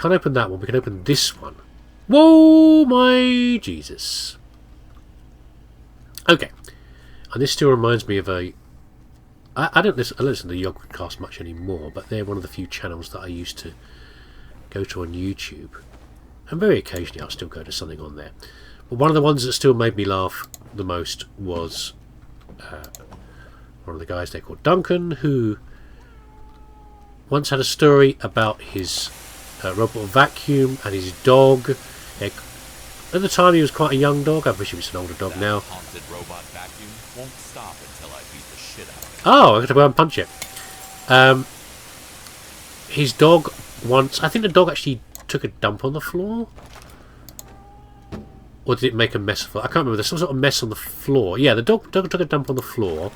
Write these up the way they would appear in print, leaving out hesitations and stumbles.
can't open that one. We can open this one. Whoa, my Jesus. Okay. And this still reminds me of a... I don't listen to the Yogcast much anymore, but they're one of the few channels that I used to go to on YouTube. And very occasionally I'll still go to something on there. But one of the ones that still made me laugh the most was one of the guys there called Duncan, who once had a story about his robot vacuum and his dog. At the time he was quite a young dog. I wish he was an older dog now. Haunted robot vacuum won't stop until I beat the shit out of it. Oh, I got to go and punch it. His dog once... I think the dog actually took a dump on the floor. Or did it make a mess of it? I can't remember. There's some sort of mess on the floor. Yeah, the dog took a dump on the floor.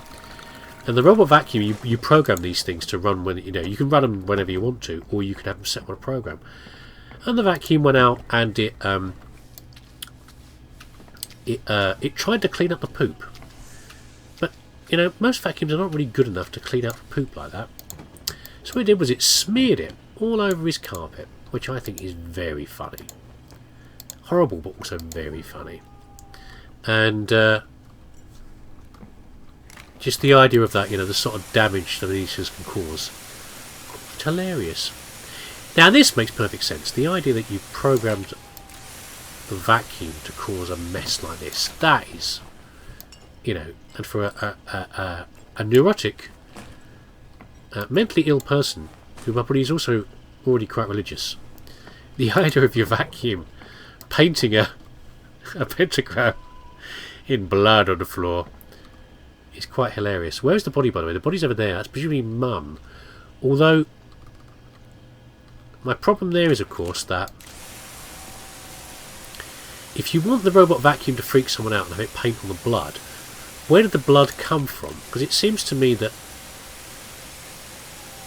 And the robot vacuum, you program these things to run when... You can run them whenever you want to. Or you can have them set on a program. And the vacuum went out and it tried to clean up the poop. But, most vacuums are not really good enough to clean up poop like that. So what it did was it smeared it all over his carpet, which I think is very funny. Horrible, but also very funny. And just the idea of that, the sort of damage that leesusss can cause. It's hilarious. Now this makes perfect sense. The idea that you programmed the vacuum to cause a mess like this, that is, and for a neurotic, mentally ill person, who probably is also already quite religious, the idea of your vacuum painting a pentagram in blood on the floor is quite hilarious. Where's the body, by the way? The body's over there. That's presumably Mum. Although, my problem there is, of course, that if you want the robot vacuum to freak someone out and have it paint on the blood, where did the blood come from? Because it seems to me that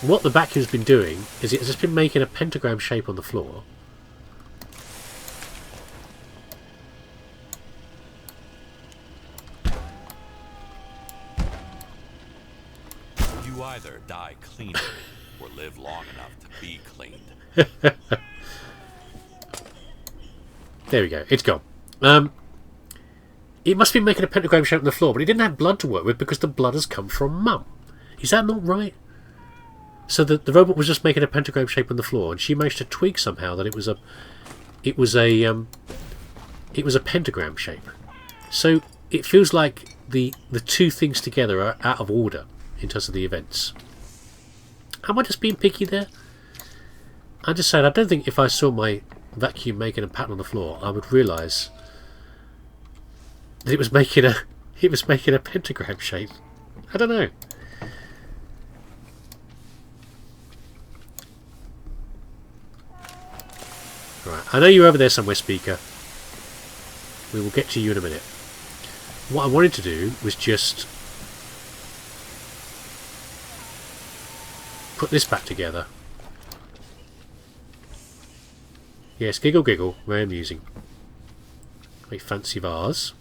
what the vacuum's been doing is it has just been making a pentagram shape on the floor. You either die cleaning or live long enough to be cleaned. There we go. It's gone. It must be making a pentagram shape on the floor, but it didn't have blood to work with because the blood has come from Mum. Is that not right? So the robot was just making a pentagram shape on the floor, and she managed to tweak somehow that it was a pentagram shape. So it feels like the two things together are out of order in terms of the events. Am I just being picky there? I just said I don't think if I saw my vacuum making a pattern on the floor, I would realise that it was making a pentagram shape. I don't know. Right, I know you're over there somewhere, speaker. We will get to you in a minute. What I wanted to do was just put this back together. Yes, giggle giggle, very amusing. A fancy vase.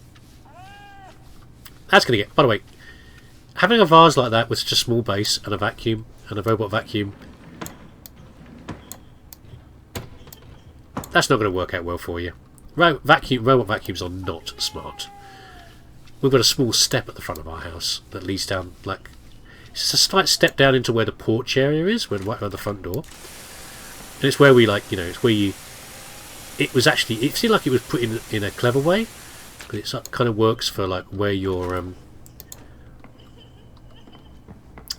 That's going to get... By the way, having a vase like that with such a small base and a vacuum and a robot vacuum, that's not going to work out well for you. Robot vacuums are not smart. We've got a small step at the front of our house that leads down, like... It's a slight step down into where the porch area is, right by the front door. And it's where we, it's where you... It was actually... It seemed like it was put in a clever way. Because it kind of works for, where your...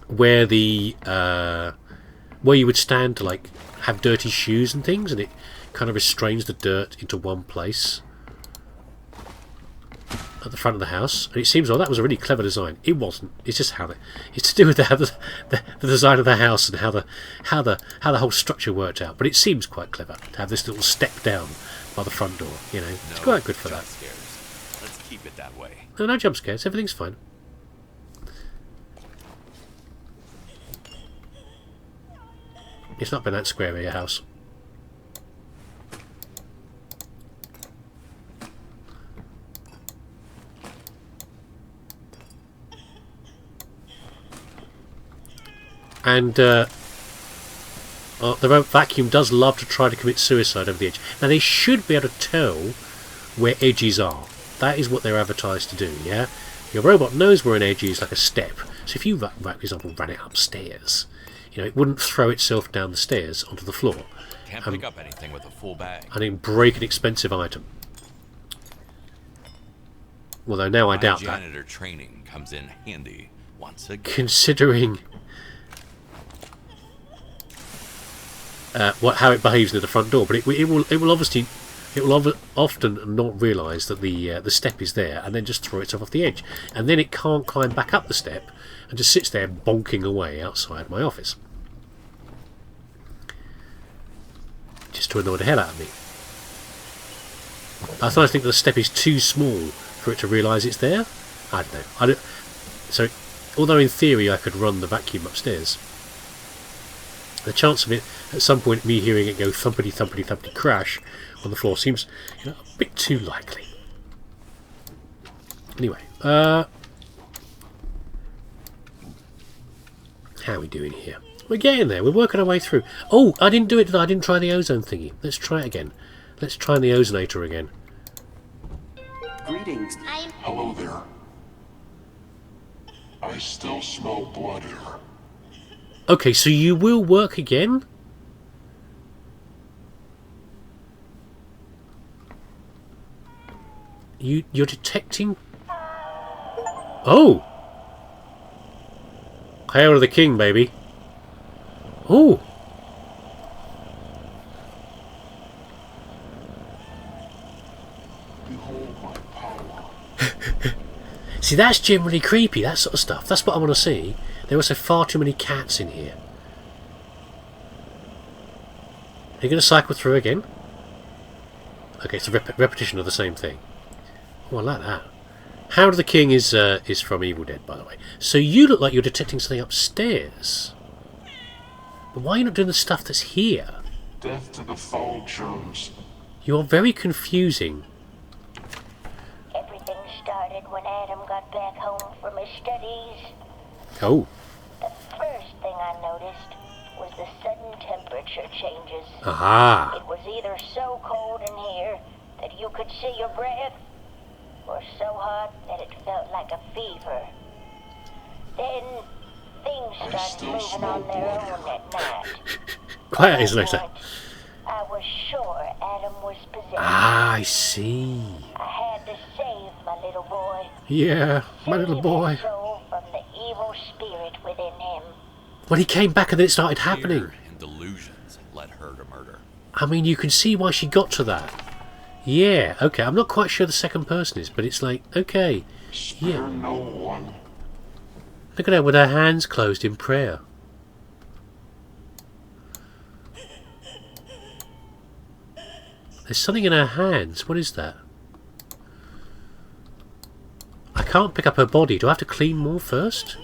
where the... where you would stand to, have dirty shoes and things. And it kind of restrains the dirt into one place. At the front of the house. And it seems, that was a really clever design. It wasn't. It's just how... It's to do with the design of the house and how the whole structure worked out. But it seems quite clever to have this little step down by the front door. It's quite good for that. Scares. Let's keep it that way. No jump scares. Everything's fine. It's not been that square at your house. And the vacuum does love to try to commit suicide over the edge. Now they should be able to tell where edges are. That is what they're advertised to do, yeah? Your robot knows where an edge is, like a step. So if you, for example, ran it upstairs, you know, it wouldn't throw itself down the stairs onto the floor. Can't pick up anything with a full bag. And then break an expensive item. Although now I doubt that. Janitor training comes in handy once again. Considering how it behaves near the front door, but it will often not realise that the step is there, and then just throw itself off the edge, and then it can't climb back up the step, and just sits there bonking away outside my office, just to annoy the hell out of me. I sometimes think that the step is too small for it to realise it's there. I don't know. So, although in theory I could run the vacuum upstairs, the chance of it at some point me hearing it go thumpity thumpity thumpity crash on the floor seems, you know, a bit too likely. Anyway, how are we doing here? We're getting there. We're working our way through. Oh, I didn't do it. I didn't try the ozone thingy. Let's try it again. Let's try the ozonator again. Greetings. Hello there. I still smell blood here. Okay, so you will work again? You're detecting... Oh! Hail to the king, baby. Oh! Behold my power. See, that's generally creepy, that sort of stuff. That's what I want to see. There are also far too many cats in here. Are you going to cycle through again? Okay, it's a repetition of the same thing. Oh, I like that. Hail to the king is from Evil Dead, by the way. So you look like you're detecting something upstairs. But why are you not doing the stuff that's here? Death to the foul germs. You're very confusing. Everything started when Adam got back home from his studies. Oh. The first thing I noticed was the sudden temperature changes. Aha. It was either so cold in here that you could see your breath, or so hot that it felt like a fever. Then things started moving on their own at night. Quiet, isolator. I was sure Adam was possessed. Ah, I see. I had to save my little boy. Yeah, my little Save boy. his soul from the evil spirit within him. Well, he came back and then it started happening. Fear and delusions led her to murder. I mean, you can see why she got to that. Yeah, okay. I'm not quite sure the second person is, but it's like, okay. Spare Yeah. no one. Look at her with her hands closed in prayer. There's something in her hands. What is that? I can't pick up her body. Do I have to clean more first?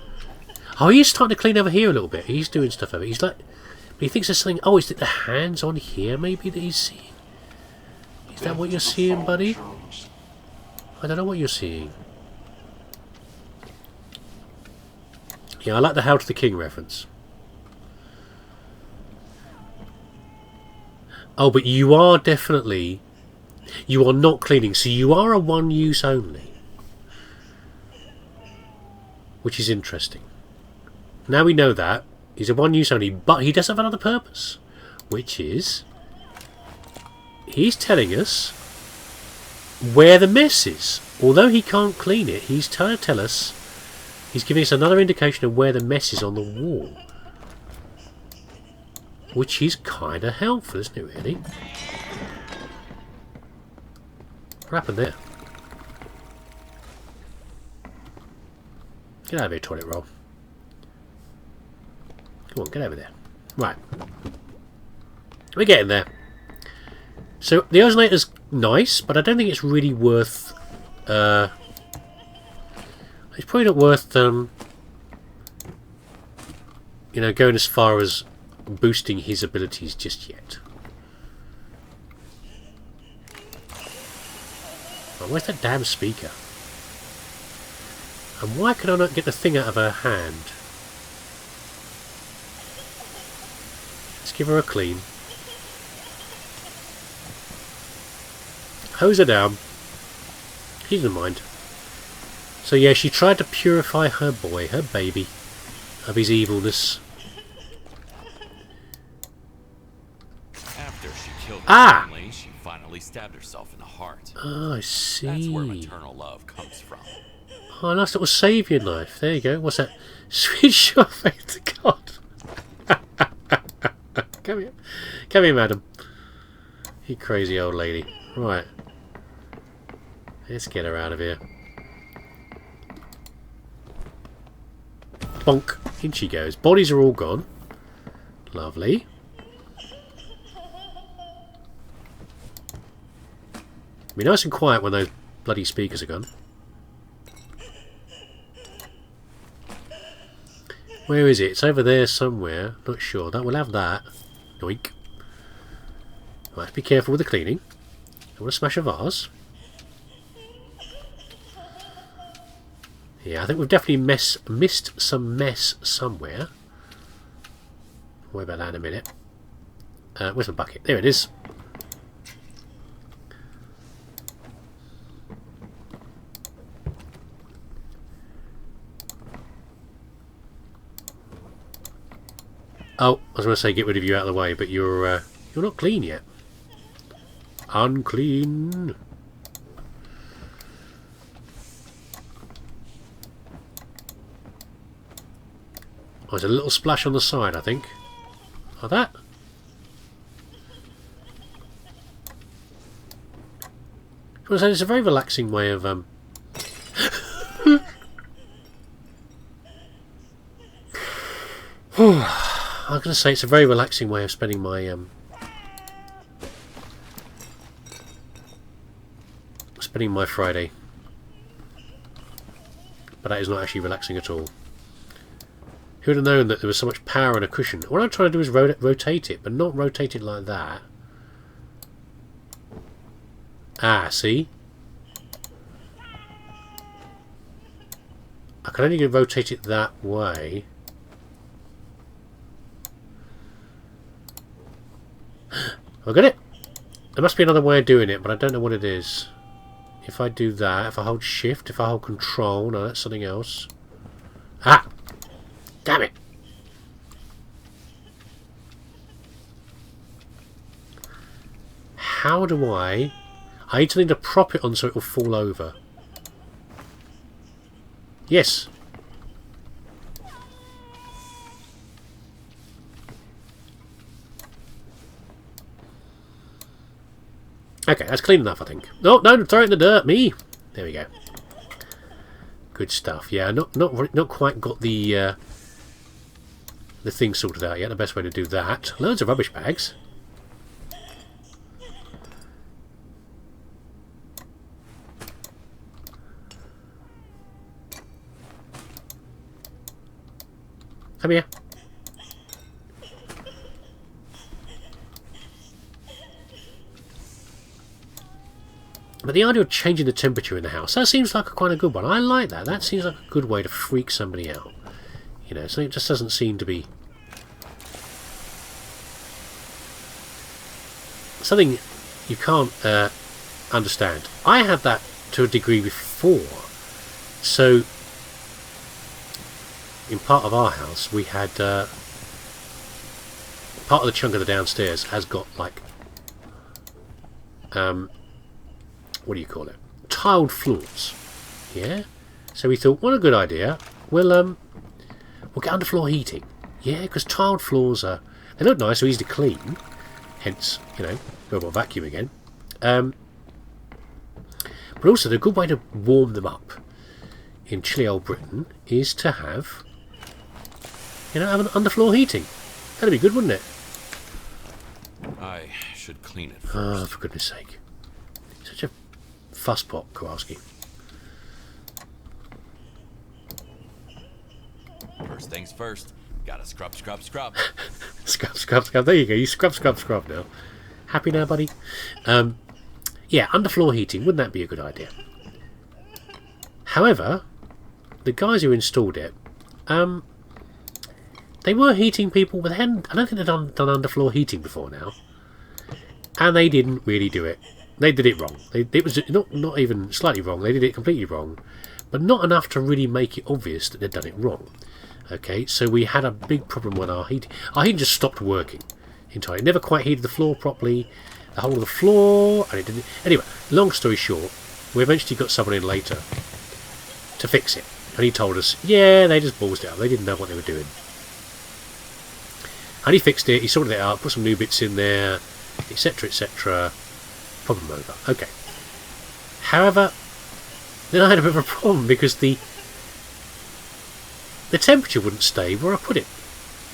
Oh, he is starting to clean over here a little bit. He's doing stuff over. He's like, but he thinks there's something. Oh, is it the hands on here maybe that he's seeing? Is that what you're seeing, buddy? I don't know what you're seeing. Yeah, I like the Hail to the King reference. Oh, but you are definitely... You are not cleaning, so you are a one-use only. Which is interesting. Now we know that. He's a one-use only, but he does have another purpose. Which is... He's telling us where the mess is. Although he can't clean it, he's trying to tell us... He's giving us another indication of where the mess is on the wall. Which is kind of helpful, isn't it, really? What happened there? Get out of here, toilet roll. Come on, get over there. Right. We're getting there. So, the ozonator's nice, but I don't think it's really worth... it's probably not worth, you know, going as far as boosting his abilities just yet. Oh, where's that damn speaker? And why can I not get the thing out of her hand? Let's give her a clean. Hose her down. She doesn't mind. So yeah, she tried to purify her boy, her baby, of his evilness. After she killed her Ah! family, she finally stabbed herself in the heart. Oh, I see. That's where maternal love comes from. Oh, a nice little saviour knife. There you go. What's that? Sweet sure faith to God. Come here. Come here, madam. You crazy old lady. Right. Let's get her out of here. Bonk. In she goes. Bodies are all gone. Lovely. Be nice and quiet when those bloody speakers are gone. Where is it? It's over there somewhere. Not sure. That we'll have that. Yoink. Right, be careful with the cleaning. Don't want to smash a vase. Yeah, I think we've definitely missed some mess somewhere. I'll worry about that in a minute. Where's my bucket? There it is. Oh, I was going to say get rid of you out of the way, but you're not clean yet. Unclean. Oh, there's a little splash on the side, I think. Like that. I was saying it's a very relaxing way of I was going to say it's a very relaxing way of spending my Friday, but that is not actually relaxing at all. Who would have known that there was so much power in a cushion? What I'm trying to do is rotate it, but not rotate it like that. Ah, see? I can only rotate it that way. I got it! There must be another way of doing it, but I don't know what it is. If I do that, if I hold shift, if I hold control, no, that's something else. Ah! Damn it! How do I need to prop it on so it will fall over. Yes! Okay, that's clean enough, I think. No, don't throw it in the dirt, me! There we go. Good stuff. Yeah, not quite got the thing sorted out yet. The best way to do that. Loads of rubbish bags. Come here. But the idea of changing the temperature in the house, that seems like quite a good one. I like that. That seems like a good way to freak somebody out. You know, something just doesn't seem to be... something you can't understand. I had that to a degree before. So, in part of our house, we had... part of the chunk of the downstairs has got, like... what do you call it? Tiled floors. Yeah? So we thought, what a good idea. We'll get underfloor heating. Yeah, because tiled floors are... they look nice, so easy to clean. Hence, you know, mobile vacuum again. But also, the good way to warm them up in chilly old Britain is to have, you know, have an underfloor heating. That'd be good, wouldn't it? I should clean it first. Oh, for goodness sake. Such a fusspot, Kowalski. First things first. Gotta scrub, scrub, scrub. Scrub, scrub, scrub. There you go. You scrub, scrub, scrub now. Happy now, buddy? Yeah, underfloor heating. Wouldn't that be a good idea? However, the guys who installed it They were heating people, but they hadn't, I don't think they'd done underfloor heating before now. And they didn't really do it. They did it wrong. It was not even slightly wrong. They did it completely wrong. But not enough to really make it obvious that they'd done it wrong. Okay, so we had a big problem with our heating. Our heating just stopped working entirely. It never quite heated the floor properly. The whole of the floor, and it didn't. Anyway, long story short, we eventually got someone in later to fix it. And he told us, yeah, they just ballsed it up. They didn't know what they were doing. And he fixed it, he sorted it out, put some new bits in there, etc, etc. Problem over. Okay. However, then I had a bit of a problem because the temperature wouldn't stay where I put it.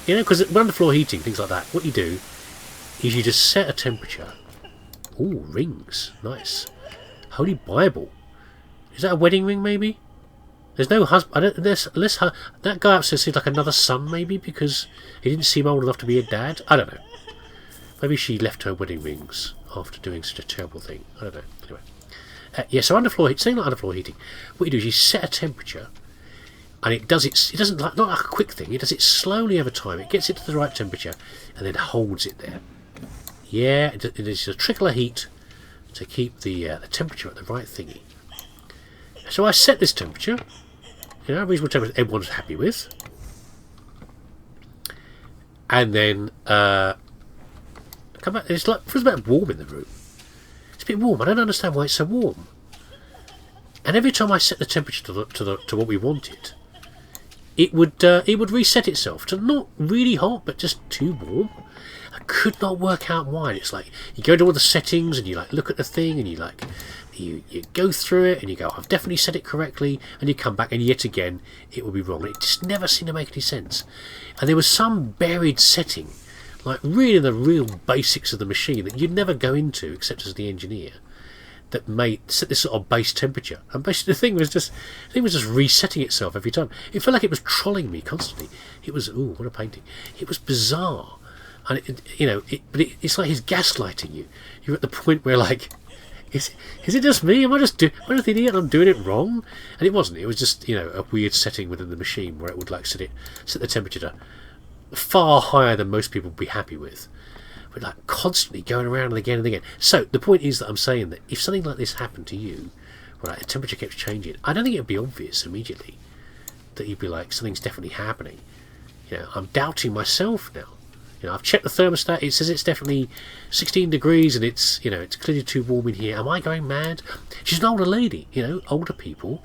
You know, because underfloor heating, things like that, what you do is you just set a temperature. Ooh, rings. Nice. Holy Bible. Is that a wedding ring, maybe? There's no husband. I don't. That guy upstairs seems like another son, maybe, because he didn't seem old enough to be a dad. I don't know. Maybe she left her wedding rings after doing such a terrible thing. I don't know. Anyway, yeah. So underfloor heating, saying like underfloor heating, what you do is you set a temperature, and it does it. It doesn't not like a quick thing. It does it slowly over time. It gets it to the right temperature, and then holds it there. Yeah, it is a trickle of heat to keep the temperature at the right thingy. So I set this temperature. You know, a reasonable temperature everyone's happy with. And then come back. It's like, it feels a bit warm in the room. It's a bit warm. I don't understand why it's so warm. And every time I set the temperature to what we wanted, it would reset itself to not really hot, but just too warm. I could not work out why. It's like you go to all the settings and you like look at the thing and you like. You go through it and you go, I've definitely set it correctly, and you come back and yet again it will be wrong. It just never seemed to make any sense. And there was some buried setting, like really the real basics of the machine that you'd never go into except as the engineer, that set this sort of base temperature. And basically the thing was just resetting itself every time. It felt like it was trolling me constantly. It was, ooh, what a painting. It was bizarre. And it's like he's gaslighting you. You're at the point where like, Is it just me? Am I just the idiot? I'm doing it wrong, and it wasn't. It was just a weird setting within the machine where it would like set the temperature to far higher than most people would be happy with, but like constantly going around and again and again. So the point is that I'm saying that if something like this happened to you, where like, the temperature kept changing, I don't think it would be obvious immediately that you'd be like something's definitely happening. I'm doubting myself now. I've checked the thermostat. It says it's definitely 16 degrees, and it's it's clearly too warm in here. Am I going mad? She's an older lady. Older people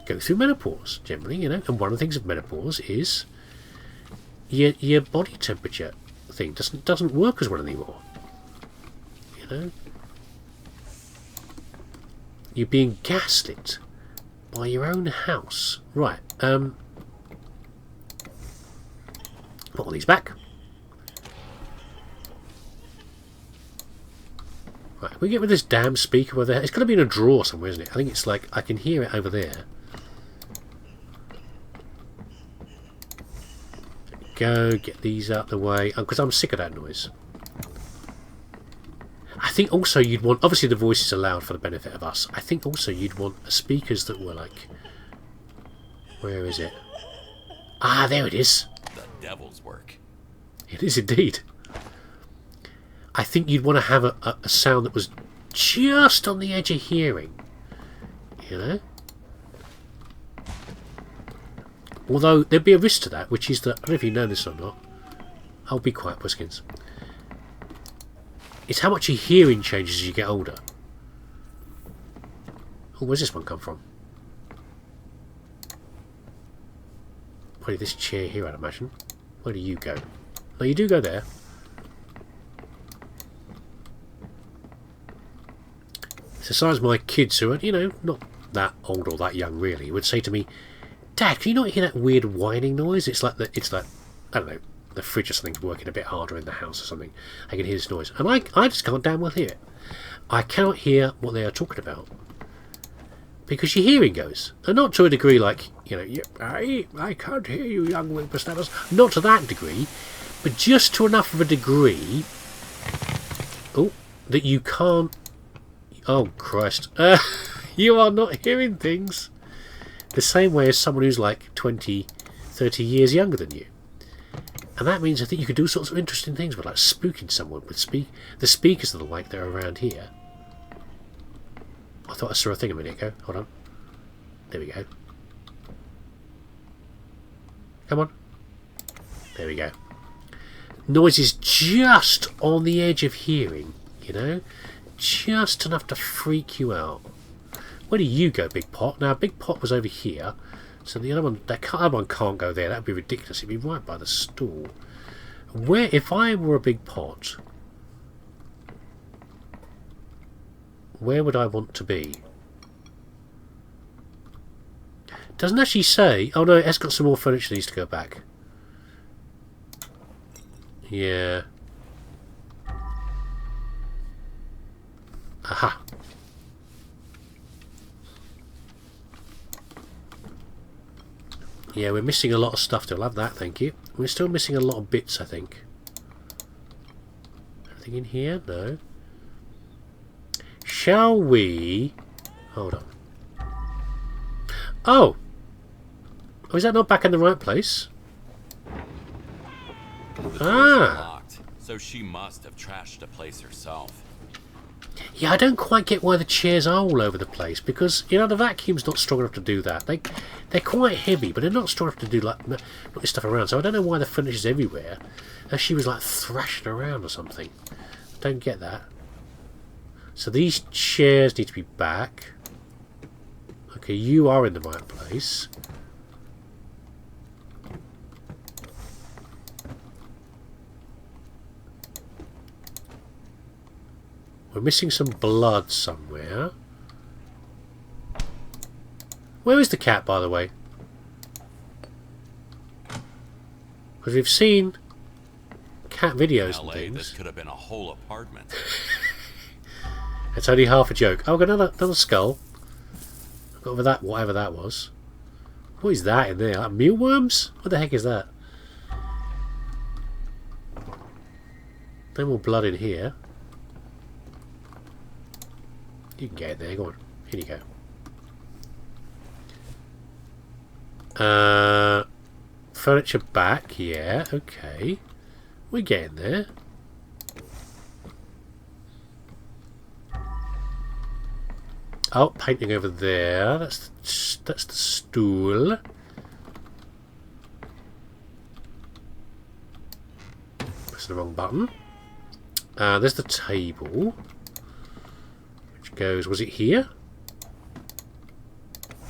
go through menopause generally. And one of the things of menopause is your body temperature thing doesn't work as well anymore. You're being gaslit by your own house. Right. Put all these back. Right, we get rid of this damn speaker over there. It's got to be in a drawer somewhere, isn't it? I think it's like I can hear it over there. Go get these out the way because I'm sick of that noise. I think also you'd want, obviously the voices are loud for the benefit of us. I think also you'd want speakers that were like, where is it? Ah, there it is. The devil's work. It is indeed. I think you'd want to have a sound that was just on the edge of hearing. Although there'd be a risk to that, which is that, I don't know if you know this or not. I'll be quiet, Puskins. It's how much your hearing changes as you get older. Oh, where's this one come from? Probably this chair here, I'd imagine. Where do you go? No, you do go there. So sometimes my kids who are, not that old or that young really, would say to me, Dad, can you not hear that weird whining noise? It's like, I don't know, the fridge or something's working a bit harder in the house or something. I can hear this noise. And I just can't damn well hear it. I cannot hear what they are talking about. Because your hearing goes. And not to a degree like, I can't hear you, young whippersnappers. Not to that degree, but just to enough of a degree that you can't. Oh, Christ. You are not hearing things the same way as someone who's like 20, 30 years younger than you. And that means I think you could do sorts of interesting things with, like, spooking someone with the speakers of the like that are around here. I thought I saw a thing a minute ago. Hold on. There we go. Come on. There we go. Noise is just on the edge of hearing, you know? Just enough to freak you out. Where do you go, Big Pot? Now, Big Pot was over here. So the other one, other one can't go there. That would be ridiculous. It'd be right by the stool. Where, if I were a Big Pot, where would I want to be? Doesn't actually say. Oh no, it has got some more furniture that needs to go back. Yeah. Aha. Yeah, we're missing a lot of stuff. I'll have that, thank you. We're still missing a lot of bits, I think. Anything in here? No. Shall we... Hold on. Oh! Oh, is that not back in the right place? The door's locked, so she must have trashed the place herself. Yeah, I don't quite get why the chairs are all over the place, because, you know, the vacuum's not strong enough to do that. They're quite heavy, but they're not strong enough to do, like, put this stuff around. So I don't know why the furniture's everywhere. And she was, like, thrashing around or something. I don't get that. So these chairs need to be back. Okay, you are in the right place. We're missing some blood somewhere. Where is the cat, by the way? Because we've seen cat videos and LA, things. this could have been a whole apartment. It's only half a joke. Oh, I've got another skull. I've got over that, whatever that was. What is that in there? Like mealworms? What the heck is that? No more blood in here. You can get it there. Go on. Here you go. Furniture back. Yeah. Okay. We're getting there. Oh, painting over there. That's the stool. Press the wrong button. There's the table. Which goes... Was it here?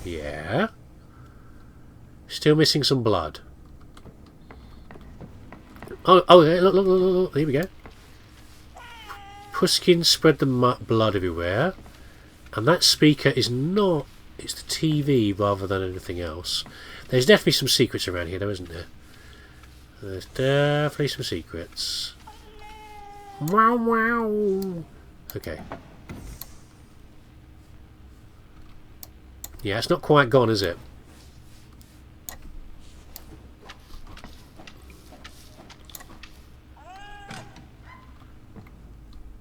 Yeah. Still missing some blood. Oh, look. Here we go. Pushkin spread the blood everywhere. And that speaker is not... It's the TV rather than anything else. There's definitely some secrets around here, though, isn't there? There's definitely some secrets. Wow, wow. Okay. Yeah, it's not quite gone, is it?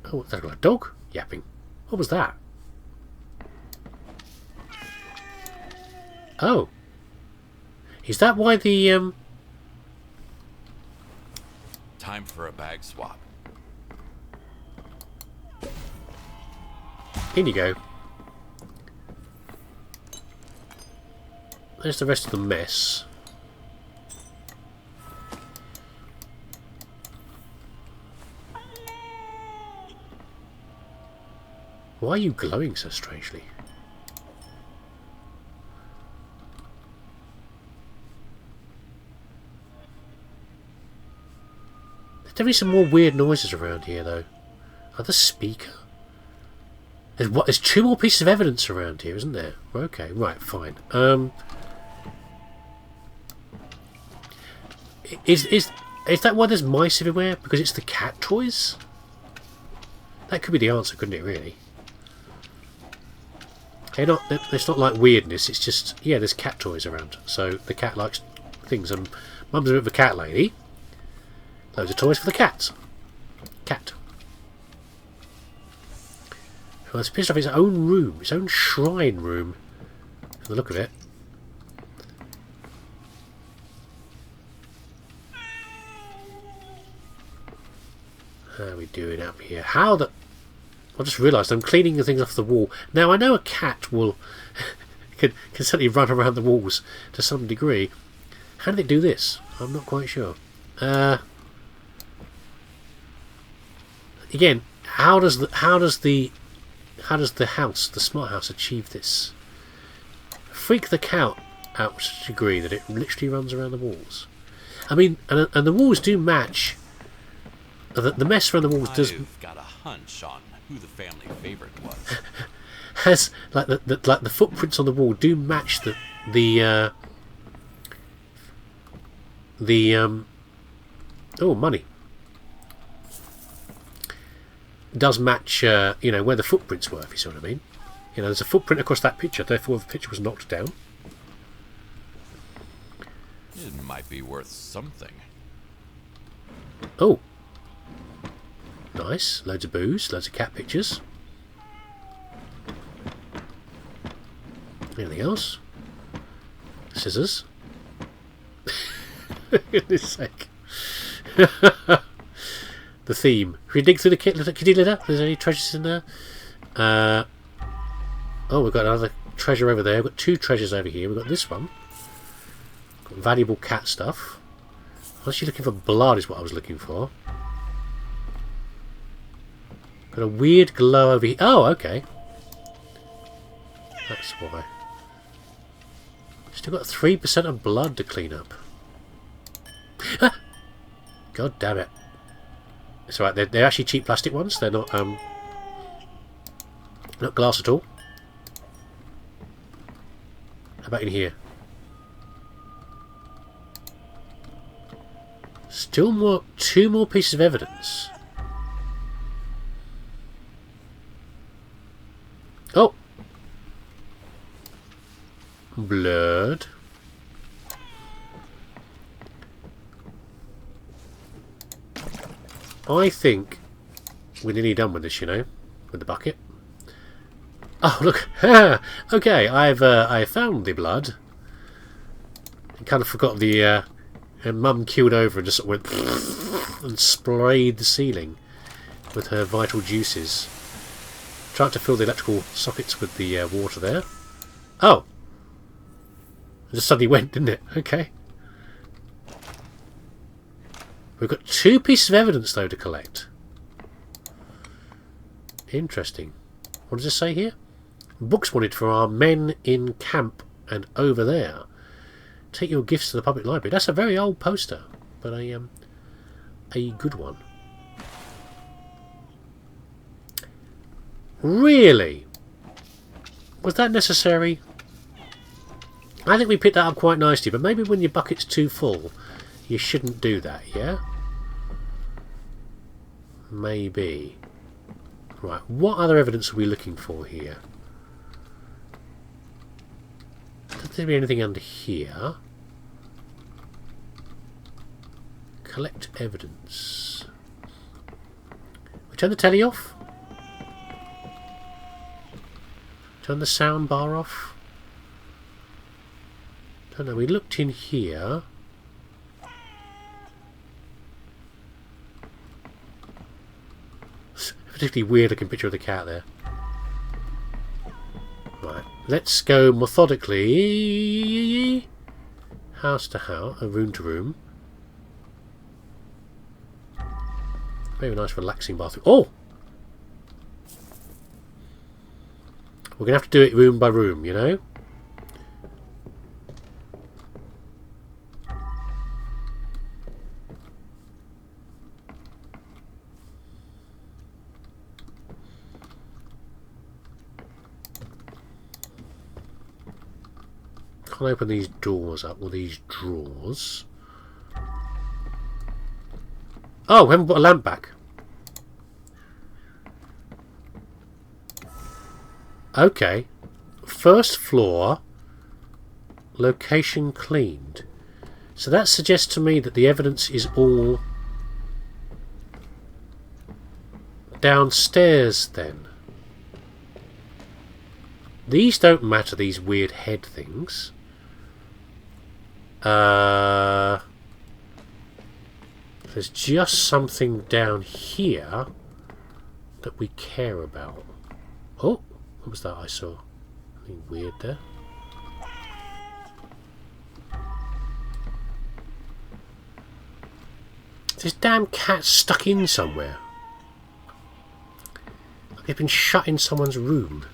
Oh, what's that? A dog yapping. What was that? Oh. Is that why the, Time for a bag swap. In you go. There's the rest of the mess. Why are you glowing so strangely? There's definitely some more weird noises around here, though. Another speaker? There's two more pieces of evidence around here, isn't there? Okay, right, fine. Is that why there's mice everywhere? Because it's the cat toys? That could be the answer, couldn't it, really? It's not like weirdness, it's just, yeah, there's cat toys around. So the cat likes things, and Mum's a bit of a cat lady. Loads of toys for the cat. Cat. Well, it's pissed off its own room, its own shrine room. From the look of it. are we doing up here? How the... I just realised I'm cleaning the things off the wall. Now, I know a cat will... can certainly run around the walls to some degree. How did it do this? I'm not quite sure. Again, how does the house, the smart house, achieve this? Freak the cow out to such a degree that it literally runs around the walls. I mean, and the walls do match. The mess around the walls does. I've got a hunch on who the family favorite was. Has like the footprints on the wall do match the oh, money does match you know, where the footprints were, if you see what I mean. You know, there's a footprint across that picture, therefore the picture was knocked down. It might be worth something. Oh, nice. Loads of booze, loads of cat pictures. Anything else? Scissors. For goodness sake. The theme. If you dig through the kitty litter, there's any treasures in there. Oh, we've got another treasure over there. We've got two treasures over here. We've got this one. Got valuable cat stuff. I was actually looking for blood is what I was looking for. Got a weird glow over here. Oh, okay. That's why. Still got 3% of blood to clean up. Ah! God damn it. It's alright, they're actually cheap plastic ones. They're not glass at all. How about in here? Still two more pieces of evidence. Oh! Blood. I think we're nearly done with this, you know, with the bucket. Oh, look! Okay, I found the blood. I kind of forgot the her mum keeled over and just sort of went and sprayed the ceiling with her vital juices. Tried to fill the electrical sockets with the water there. Oh! It just suddenly went, didn't it? Okay. We've got two pieces of evidence, though, to collect. Interesting. What does this say here? Books wanted for our men in camp and over there. Take your gifts to the public library. That's a very old poster, but a good one. Really? Was that necessary? I think we picked that up quite nicely, but maybe when your bucket's too full, you shouldn't do that, yeah? Maybe. Right, what other evidence are we looking for here? Doesn't there be anything under here? Collect evidence. We turn the telly off? Turn the sound bar off? Don't know, we looked in here. Particularly weird looking picture of the cat there. Right, let's go methodically. House to house, room to room. Very nice relaxing bathroom. Oh! We're going to have to do it room by room, you know? Can't open these doors up, or these drawers. Oh, we haven't put a lamp back. Okay. First floor. Location cleaned. So that suggests to me that the evidence is all downstairs then. These don't matter, these weird head things. There's just something down here that we care about. Oh, what was that I saw? Anything weird there? This damn cat's stuck in somewhere. Like they've been shut in someone's room.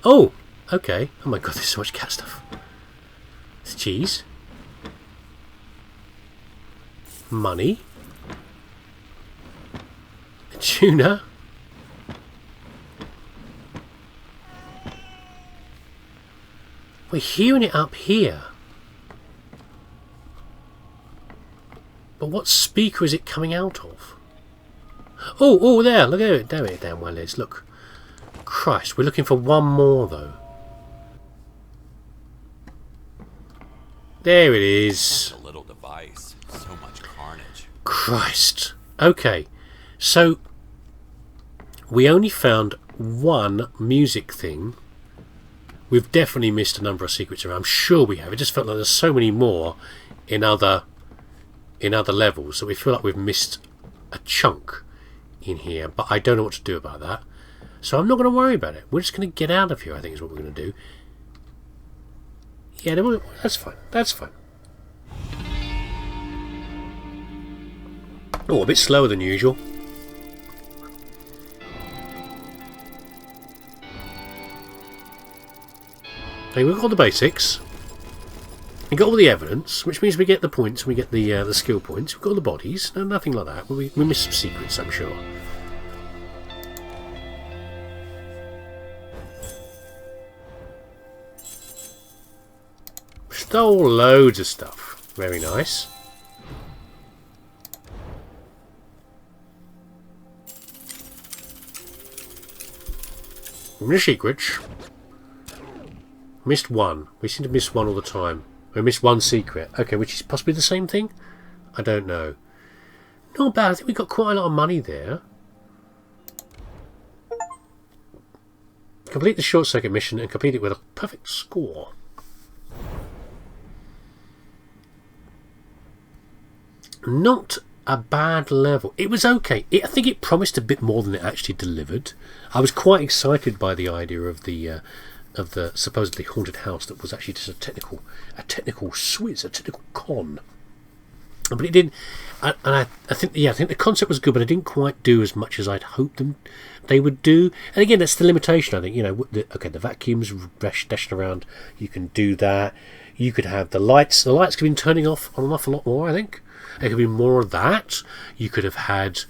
Oh, okay. Oh my god, there's so much cat stuff. It's cheese. Money. A tuna. We're hearing it up here. But what speaker is it coming out of? Oh, there. Look at it. There it damn well is. Look. Christ, we're looking for one more though. There it is. Such a little device. So much carnage. Christ. Okay. So we only found one music thing. We've definitely missed a number of secrets around. I'm sure we have. It just felt like there's so many more in other levels that we feel like we've missed a chunk in here, but I don't know what to do about that. So I'm not going to worry about it. We're just going to get out of here, I think is what we're going to do. Yeah, that's fine. That's fine. Oh, a bit slower than usual. Okay, we've got all the basics. We got all the evidence, which means we get the points, we get the skill points. We've got all the bodies, no, nothing like that. We missed some secrets, I'm sure. Stole loads of stuff. Very nice. Missed secrets. Missed one. We seem to miss one all the time. We missed one secret. Okay, which is possibly the same thing? I don't know. Not bad. I think we got quite a lot of money there. Complete the short circuit mission and complete it with a perfect score. Not a bad level. It was okay. I think it promised a bit more than it actually delivered. I was quite excited by the idea of the supposedly haunted house that was actually just a technical swizz, a technical con. But it didn't. And I think the concept was good, but it didn't quite do as much as I'd hoped they would do. And again, that's the limitation. I think the vacuums dashing around. You can do that. You could have the lights. The lights could have been turning off on and off a lot more. I think. There could be more of that. You could have had,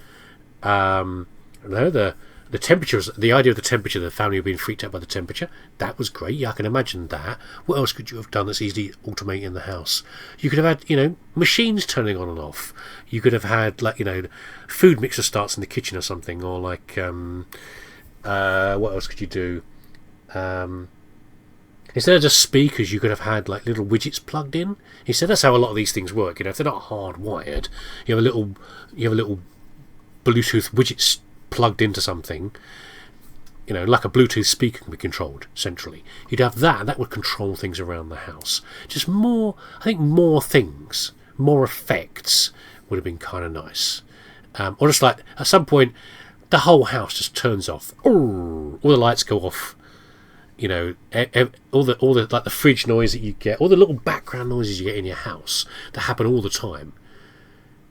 the temperatures. The idea of the temperature, the family being freaked out by the temperature, that was great. Yeah, I can imagine that. What else could you have done that's easily automated in the house? You could have had, machines turning on and off. You could have had, food mixer starts in the kitchen or something, or what else could you do? Instead of just speakers, you could have had little widgets plugged in. He said that's how a lot of these things work. If they're not hardwired, you have a little Bluetooth widgets plugged into something. Like a Bluetooth speaker can be controlled centrally. You'd have that, and that would control things around the house. Just more, I think, more things, more effects would have been kind of nice. Or just at some point, the whole house just turns off. All the lights go off. All the fridge noise that you get, all the little background noises you get in your house that happen all the time.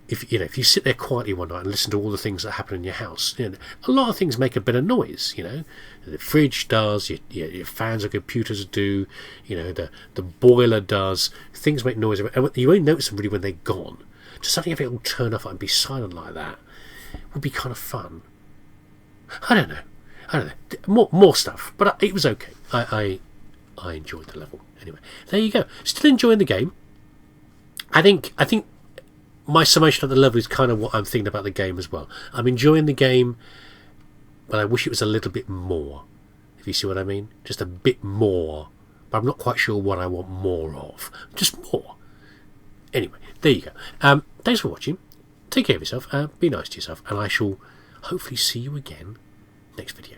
If you sit there quietly one night and listen to all the things that happen in your house, a lot of things make a better noise. The fridge does, your fans or computers do, the boiler does. Things make noise, and you only notice them really when they're gone. Just having everything all turn off and be silent like that would be kind of fun. I don't know. More stuff, but it was okay. I enjoyed the level anyway. There you go. Still enjoying the game. I think my summation of the level is kind of what I'm thinking about the game as well. I'm enjoying the game, but I wish it was a little bit more. If you see what I mean, just a bit more. But I'm not quite sure what I want more of. Just more. Anyway, there you go. Thanks for watching. Take care of yourself. Be nice to yourself, and I shall hopefully see you again next video.